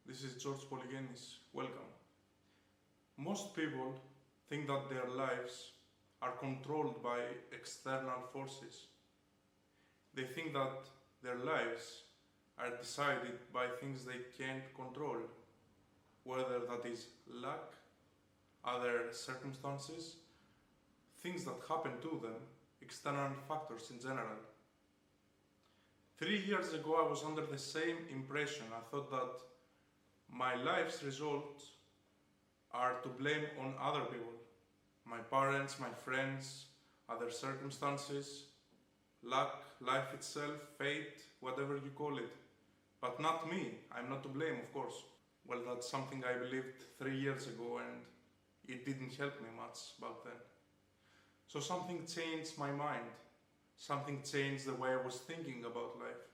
This is George Polygenis. Welcome. Most people think that their lives are controlled by external forces. They think that their lives are decided by things they can't control, whether that is luck, other circumstances, things that happen to them, external factors in general. 3 years ago, I was under the same impression. I thought that my life's results are to blame on other people. My parents, my friends, other circumstances, luck, life itself, fate, whatever you call it. But not me. I'm not to blame, of course. Well, that's something I believed 3 years ago and it didn't help me much back then. So something changed my mind. Something changed the way I was thinking about life.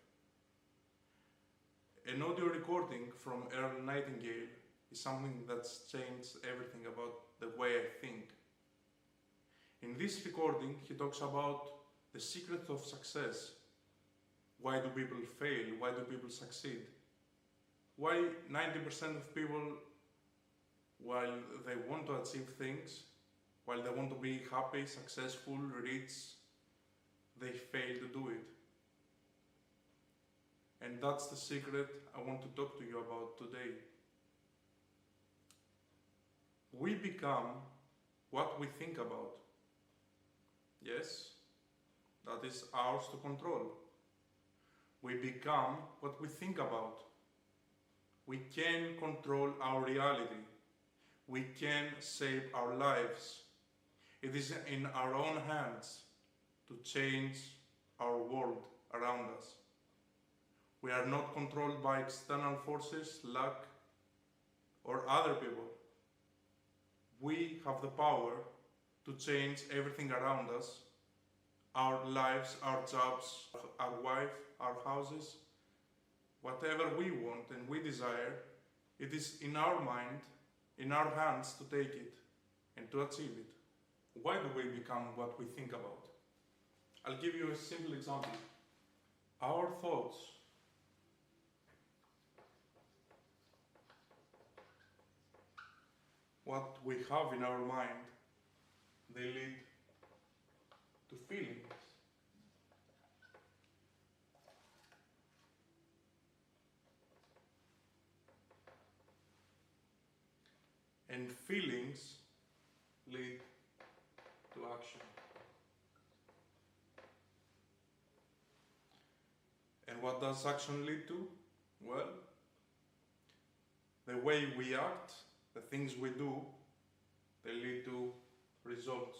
An audio recording from Earl Nightingale is something that's changed everything about the way I think. In this recording, he talks about the secret of success. Why do people fail? Why do people succeed? Why 90% of people, while they want to achieve things, while they want to be happy, successful, rich, they fail to do it. And that's the secret I want to talk to you about today. We become what we think about. Yes, that is ours to control. We become what we think about. We can control our reality. We can save our lives. It is in our own hands to change our world around us. We are not controlled by external forces, luck, or other people. We have the power to change everything around us, our lives, our jobs, our wife, our houses, whatever we want and we desire. It is in our mind, in our hands to take it and to achieve it. Why do we become what we think about? I'll give you a simple example. Our thoughts what we have in our mind, they lead to feelings. And feelings lead to action. And what does action lead to? Well, the way we act, the things we do, they lead to results.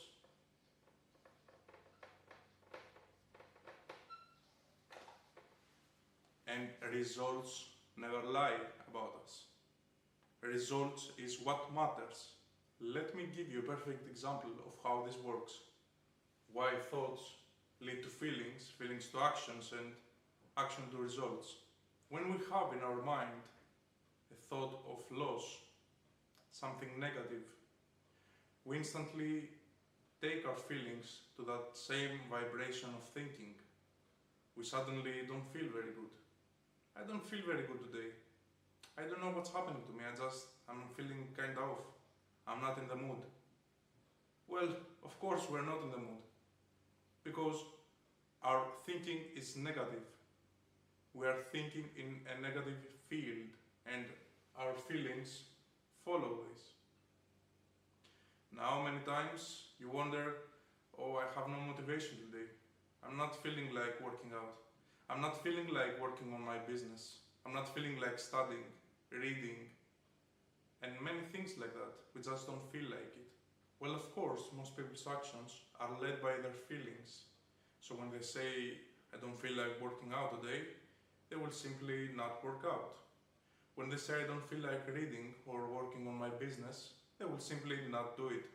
And results never lie about us. Results is what matters. Let me give you a perfect example of how this works. Why thoughts lead to feelings, feelings to actions, and action to results. When we have in our mind a thought of loss, something negative, we instantly take our feelings to that same vibration of thinking. We suddenly don't feel very good. I don't feel very good today. I don't know what's happening to me. I'm feeling kind of off. I'm not in the mood. Well, of course we're not in the mood. Because our thinking is negative. We are thinking in a negative field and our feelings follow this. Now many times you wonder, oh, I have no motivation today. I'm not feeling like working out. I'm not feeling like working on my business. I'm not feeling like studying, reading, and many things like that. We just don't feel like it. Well, of course, most people's actions are led by their feelings. So when they say, I don't feel like working out today, they will simply not work out. When they say I don't feel like reading or working on my business, they will simply not do it.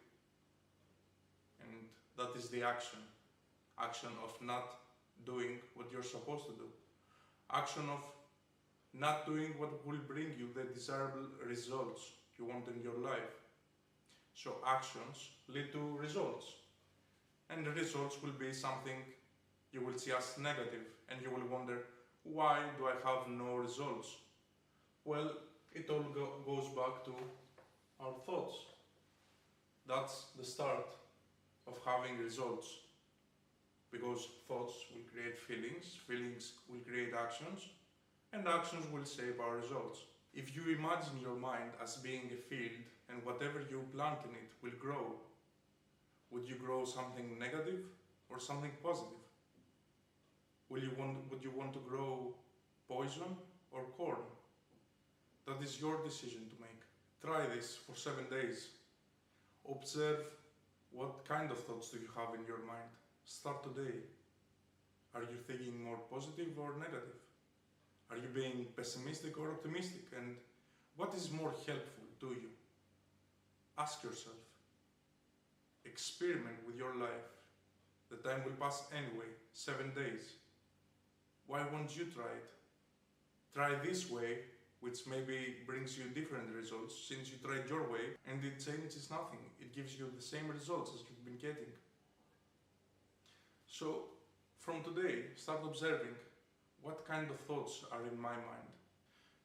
And that is the action. Action of not doing what you're supposed to do. Action of not doing what will bring you the desirable results you want in your life. So actions lead to results. And the results will be something you will see as negative and you will wonder, why do I have no results? Well, It all goes back to our thoughts. That's the start of having results. Because thoughts will create feelings, feelings will create actions, and actions will shape our results. If you imagine your mind as being a field and whatever you plant in it will grow, would you grow something negative or something positive? Would you want to grow poison or corn? That is your decision to make. Try this for 7 days. Observe what kind of thoughts do you have in your mind. Start today. Are you thinking more positive or negative? Are you being pessimistic or optimistic? And what is more helpful to you? Ask yourself. Experiment with your life. The time will pass anyway, 7 days. Why won't you try it? Try this way, which maybe brings you different results since you tried your way, and it changes nothing. It gives you the same results as you've been getting. So, from today, start observing what kind of thoughts are in my mind.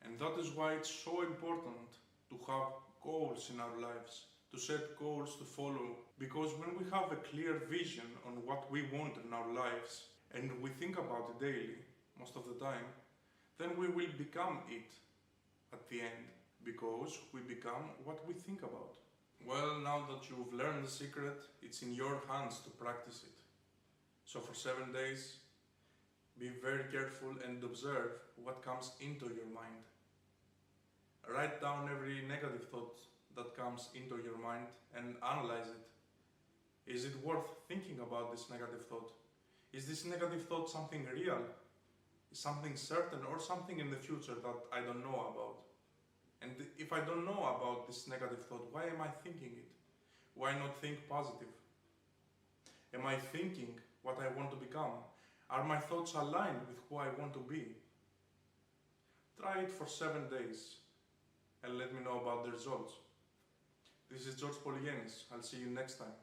And that is why it's so important to have goals in our lives, to set goals to follow. Because when we have a clear vision on what we want in our lives, and we think about it daily, most of the time, then we will become it at the end, because we become what we think about. Well, now that you've learned the secret, it's in your hands to practice it. So for 7 days, be very careful and observe what comes into your mind. Write down every negative thought that comes into your mind and analyze it. Is it worth thinking about this negative thought? Is this negative thought something real? Is something certain or something in the future that I don't know about? And if I don't know about this negative thought, why am I thinking it? Why not think positive? Am I thinking what I want to become? Are my thoughts aligned with who I want to be? Try it for 7 days and let me know about the results. This is George Polyenis. I'll see you next time.